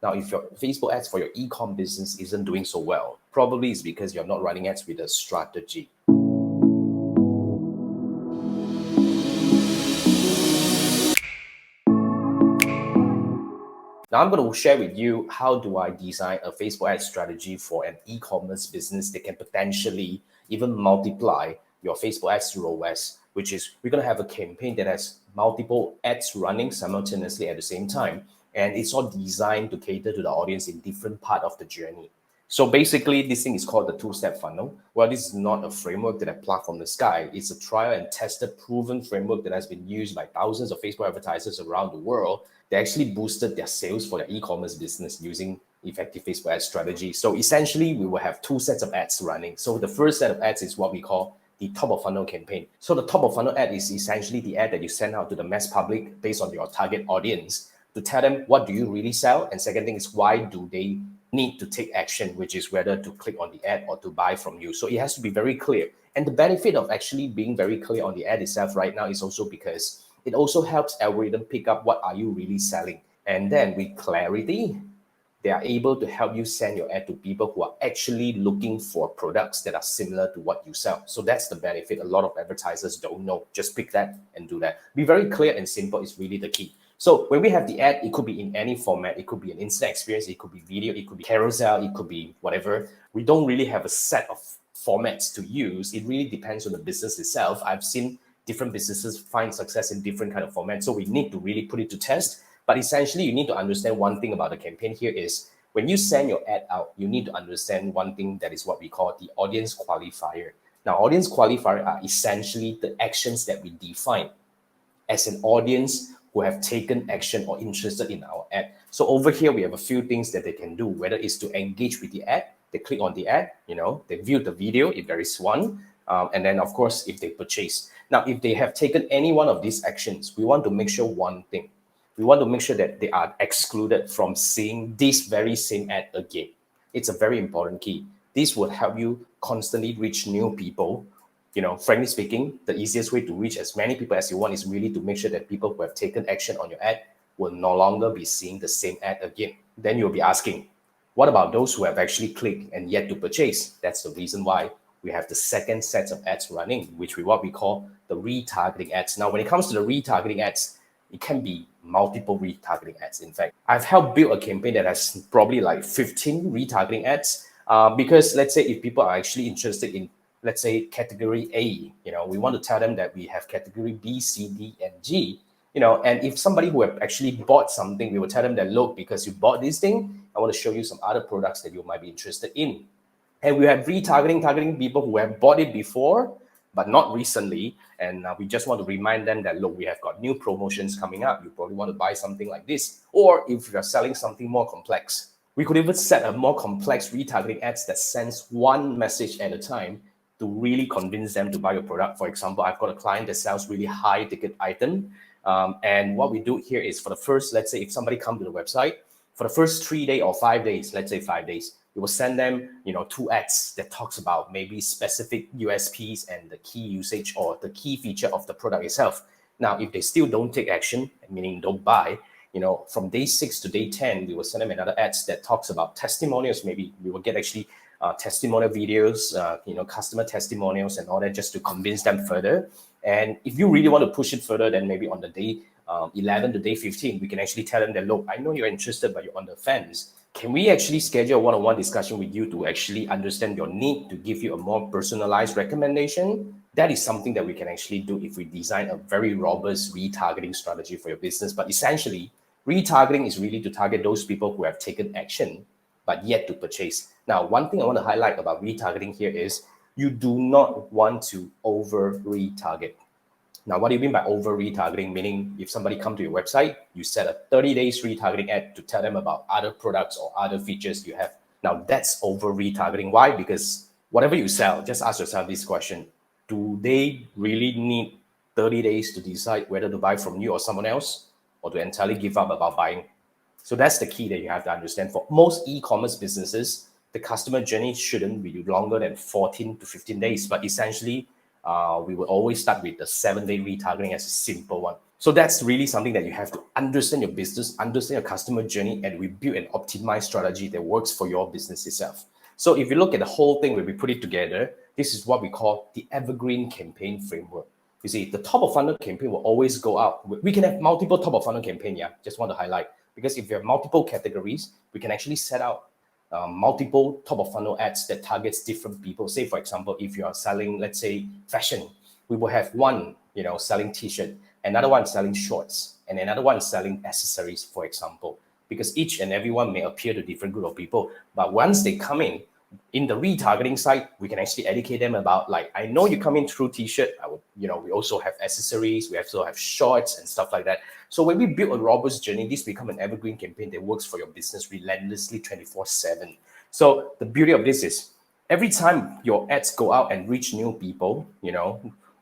Now, if your Facebook ads for your e-com business isn't doing so well, probably it's because you're not running ads with a strategy. Now, I'm going to share with you how do I design a Facebook ad strategy for an e-commerce business that can potentially even multiply your Facebook ads ROAS, which is we're going to have a campaign that has multiple ads running simultaneously at the same time. And it's all designed to cater to the audience in different part of the journey. So basically, this thing is called the two-step funnel. Well, this is not a framework that I plucked from the sky. It's a trial and tested, proven framework that has been used by thousands of Facebook advertisers around the world. They actually boosted their sales for their e-commerce business using effective Facebook ad strategy. So essentially, we will have two sets of ads running. So the first set of ads is what we call the top of funnel campaign. So the top of funnel ad is essentially the ad that you send out to the mass public based on your target audience to tell them what do you really sell. And second thing is why do they need to take action, which is whether to click on the ad or to buy from you. So it has to be very clear. And the benefit of actually being very clear on the ad itself right now is also because it also helps algorithm pick up what are you really selling. And then with clarity, they are able to help you send your ad to people who are actually looking for products that are similar to what you sell. So that's the benefit a lot of advertisers don't know. Just pick that and do that. Be very clear and simple is really the key. So when we have the ad, it could be in any format. It could be an instant experience. It could be video. It could be carousel. It could be whatever. We don't really have a set of formats to use. It really depends on the business itself. I've seen different businesses find success in different kind of formats. So we need to really put it to test. But essentially, you need to understand one thing about the campaign here is when you send your ad out, you need to understand one thing that is what we call the audience qualifier. Now, audience qualifier are essentially the actions that we define as an audience who have taken action or interested in our ad. So over here, we have a few things that they can do, whether it's to engage with the ad, they click on the ad, they view the video if there is one, and then of course, if they purchase. Now, if they have taken any one of these actions, we want to make sure one thing. We want to make sure that they are excluded from seeing this very same ad again. It's a very important key. This will help you constantly reach new people. Frankly speaking, the easiest way to reach as many people as you want is really to make sure that people who have taken action on your ad will no longer be seeing the same ad again. Then you'll be asking, what about those who have actually clicked and yet to purchase? That's the reason why we have the second set of ads running, which is what we call the retargeting ads. Now, when it comes to the retargeting ads, it can be multiple retargeting ads. In fact, I've helped build a campaign that has probably like 15 retargeting ads because let's say if people are actually interested in, let's say, category A, we want to tell them that we have category B, C, D, and G, and if somebody who have actually bought something, we will tell them that, look, because you bought this thing, I want to show you some other products that you might be interested in. And we have retargeting, targeting people who have bought it before, but not recently. And we just want to remind them that, look, we have got new promotions coming up. You probably want to buy something like this. Or if you're selling something more complex, we could even set a more complex retargeting ads that sends one message at a time to really convince them to buy your product. For example, I've got a client that sells really high ticket item. And what we do here is for the first, let's say if somebody comes to the website, for the first 3 days or 5 days, let's say 5 days, we will send them, 2 ads that talks about maybe specific USPs and the key usage or the key feature of the product itself. Now, if they still don't take action, meaning don't buy, from day 6 to day 10, we will send them another ads that talks about testimonials. Maybe we will get actually testimonial videos, customer testimonials and all that just to convince them further. And if you really want to push it further, then maybe on the day 11 to day 15, we can actually tell them that, look, I know you're interested, but you're on the fence. Can we actually schedule a one-on-one discussion with you to actually understand your need to give you a more personalized recommendation? That is something that we can actually do if we design a very robust retargeting strategy for your business. But essentially, retargeting is really to target those people who have taken action, but yet to purchase. Now, one thing I want to highlight about retargeting here is you do not want to over-retarget. Now, what do you mean by over retargeting? Meaning if somebody come to your website, you set a 30 days retargeting ad to tell them about other products or other features you have. Now that's over retargeting. Why? Because whatever you sell, just ask yourself this question. Do they really need 30 days to decide whether to buy from you or someone else, or to entirely give up about buying? So that's the key that you have to understand. For most e-commerce businesses, the customer journey shouldn't be longer than 14 to 15 days, but essentially we will always start with the 7-day retargeting as a simple one. So that's really something that you have to understand your business, understand your customer journey, and we build an optimized strategy that works for your business itself. So if you look at the whole thing, when we put it together, this is what we call the evergreen campaign framework. You see, the top of funnel campaign will always go out. We can have multiple top of funnel campaign, yeah, just want to highlight. Because if you have multiple categories, we can actually set out multiple top of funnel ads that targets different people. Say, for example, if you are selling, let's say, fashion, we will have one, selling t-shirt, another one selling shorts, and another one selling accessories, for example, because each and every one may appeal to different group of people. But once they come in the retargeting side, we can actually educate them about, like, I know you come in through t-shirt. We also have accessories, we also have shorts and stuff like that. So when we build a robust journey, this become an evergreen campaign that works for your business relentlessly 24/7. So the beauty of this is every time your ads go out and reach new people,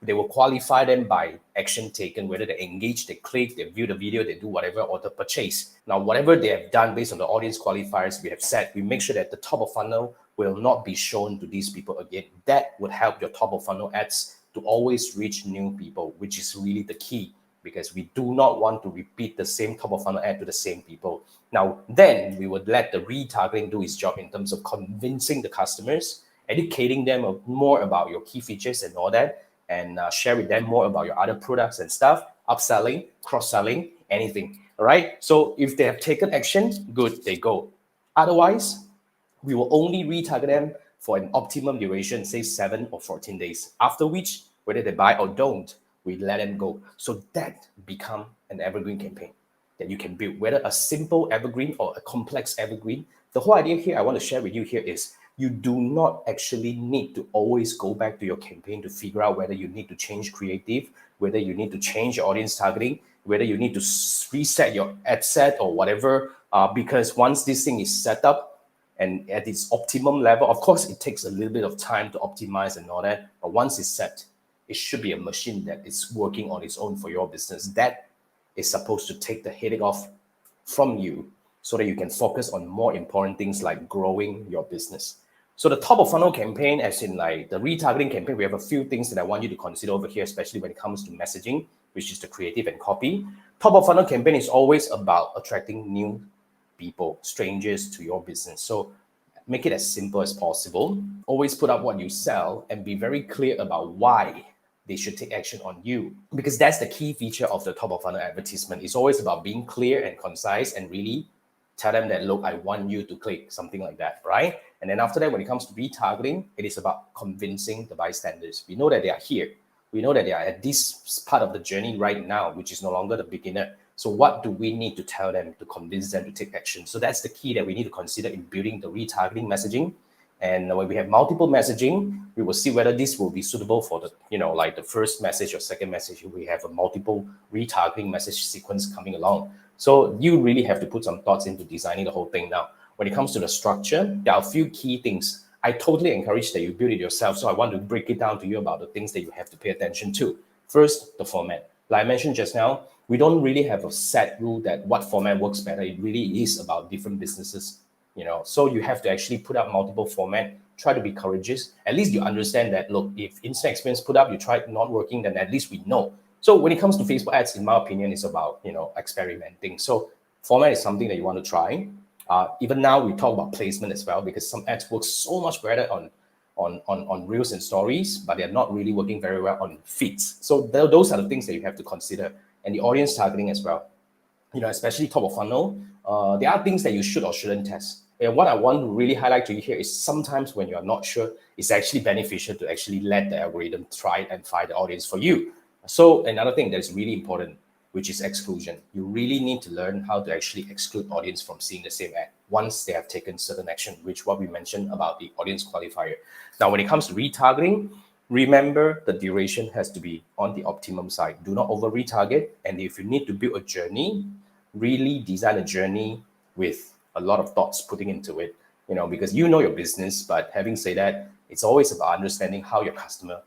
they will qualify them by action taken, whether they engage, they click, they view the video, they do whatever, or the purchase. Now, whatever they have done based on the audience qualifiers we have set, we make sure that the top of funnel will not be shown to these people again. That would help your top of funnel ads to always reach new people, which is really the key, because we do not want to repeat the same top of funnel ad to the same people. Now, then we would let the retargeting do its job in terms of convincing the customers, educating them more about your key features and all that, and share with them more about your other products and stuff, upselling, cross-selling, anything. All right. So if they have taken action, good, they go. Otherwise, we will only retarget them for an optimum duration, say 7 or 14 days, after which, whether they buy or don't, we let them go. So that become an evergreen campaign that you can build, whether a simple evergreen or a complex evergreen. The whole idea here I want to share with you here is you do not actually need to always go back to your campaign to figure out whether you need to change creative, whether you need to change your audience targeting, whether you need to reset your ad set or whatever, because once this thing is set up and at its optimum level, of course, it takes a little bit of time to optimize and all that, but once it's set, it should be a machine that is working on its own for your business. That is supposed to take the headache off from you so that you can focus on more important things like growing your business. So the top of funnel campaign, as in like the retargeting campaign, we have a few things that I want you to consider over here, especially when it comes to messaging, which is the creative and copy. Top of funnel campaign is always about attracting new people, strangers to your business. So make it as simple as possible. Always put up what you sell and be very clear about why they should take action on you, because that's the key feature of the top of funnel advertisement. It's always about being clear and concise and really tell them that, look, I want you to click, something like that, right? And then after that, when it comes to retargeting, it is about convincing the bystanders. We know that they are here. We know that they are at this part of the journey right now, which is no longer the beginner. So what do we need to tell them to convince them to take action? So that's the key that we need to consider in building the retargeting messaging. And when we have multiple messaging, we will see whether this will be suitable for the, like the first message or second message. We have a multiple retargeting message sequence coming along. So you really have to put some thoughts into designing the whole thing now. When it comes to the structure, there are a few key things. I totally encourage that you build it yourself. So I want to break it down to you about the things that you have to pay attention to. First, the format. Like I mentioned just now, we don't really have a set rule that what format works better. It really is about different businesses. So you have to actually put up multiple format, try to be courageous. At least you understand that, look, if instant experience put up, you tried not working, then at least we know. So when it comes to Facebook ads, in my opinion, it's about, experimenting. So format is something that you want to try. Even now we talk about placement as well, because some ads work so much better on reels and stories, but they're not really working very well on feeds. So those are the things that you have to consider. And the audience targeting as well, especially top of funnel. There are things that you should or shouldn't test. And what I want to really highlight to you here is sometimes when you're not sure, it's actually beneficial to actually let the algorithm try and find the audience for you. So another thing that is really important, which is exclusion. You really need to learn how to actually exclude audience from seeing the same ad once they have taken certain action, which what we mentioned about the audience qualifier. Now, when it comes to retargeting, remember the duration has to be on the optimum side. Do not over retarget. And if you need to build a journey, really design a journey with a lot of thoughts putting into it, because your business. But having said that, it's always about understanding how your customer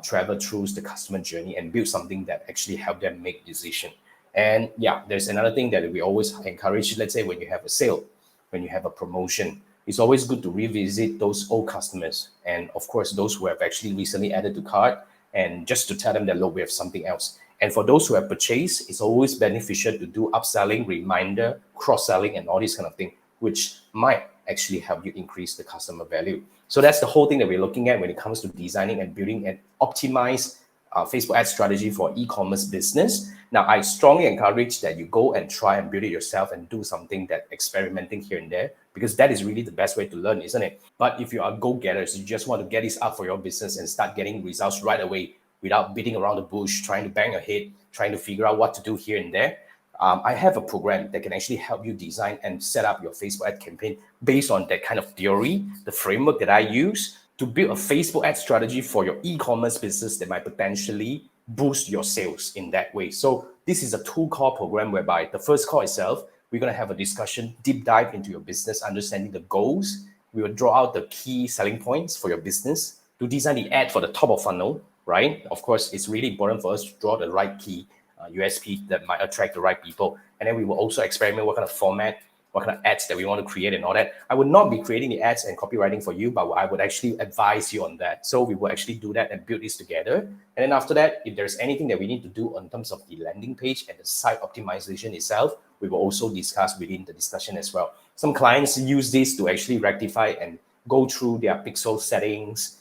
travel through the customer journey and build something that actually help them make decision. And yeah, there's another thing that we always encourage. Let's say when you have a sale, when you have a promotion, it's always good to revisit those old customers. And of course, those who have actually recently added to cart, and just to tell them that, look, we have something else. And for those who have purchased, it's always beneficial to do upselling, reminder, cross-selling, and all this kind of thing, which might actually help you increase the customer value. So that's the whole thing that we're looking at when it comes to designing and building an optimized Facebook ad strategy for e-commerce business. Now, I strongly encourage that you go and try and build it yourself and do something that experimenting here and there, because that is really the best way to learn, isn't it? But if you are go-getters, you just want to get this up for your business and start getting results right away without beating around the bush, trying to bang ahead, trying to figure out what to do here and there, I have a program that can actually help you design and set up your Facebook ad campaign based on that kind of theory, the framework that I use to build a Facebook ad strategy for your e-commerce business that might potentially boost your sales in that way. So this is a 2-call program whereby the first call itself, we're going to have a discussion, deep dive into your business, understanding the goals. We will draw out the key selling points for your business to design the ad for the top of funnel, right? Of course, it's really important for us to draw the right key USP that might attract the right people. And then we will also experiment what kind of format, what kind of ads that we want to create and all that. I would not be creating the ads and copywriting for you, but I would actually advise you on that. So we will actually do that and build this together. And then after that, if there's anything that we need to do in terms of the landing page and the site optimization itself, we will also discuss within the discussion as well. Some clients use this to actually rectify and go through their pixel settings,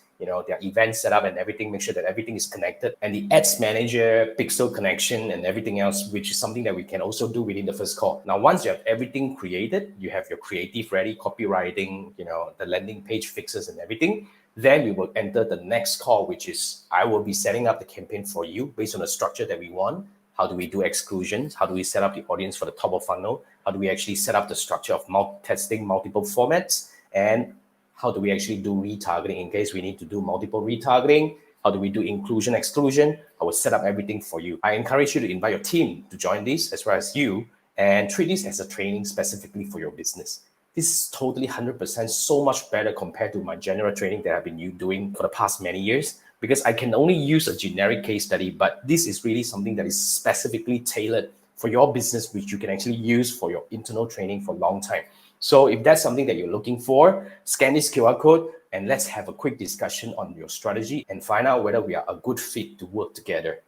their event setup and everything, make sure that everything is connected, and the ads manager, pixel connection, and everything else, which is something that we can also do within the first call. Now, once you have everything created, you have your creative ready, copywriting, the landing page fixes and everything, then we will enter the next call, which is I will be setting up the campaign for you based on the structure that we want. How do we do exclusions? How do we set up the audience for the top of funnel? How do we actually set up the structure of testing multiple formats? And how do we actually do retargeting in case we need to do multiple retargeting? How do we do inclusion, exclusion? I will set up everything for you. I encourage you to invite your team to join this as well as you, and treat this as a training specifically for your business. This is totally 100% so much better compared to my general training that I've been doing for the past many years, because I can only use a generic case study, but this is really something that is specifically tailored for your business, which you can actually use for your internal training for a long time. So if that's something that you're looking for, scan this QR code and let's have a quick discussion on your strategy and find out whether we are a good fit to work together.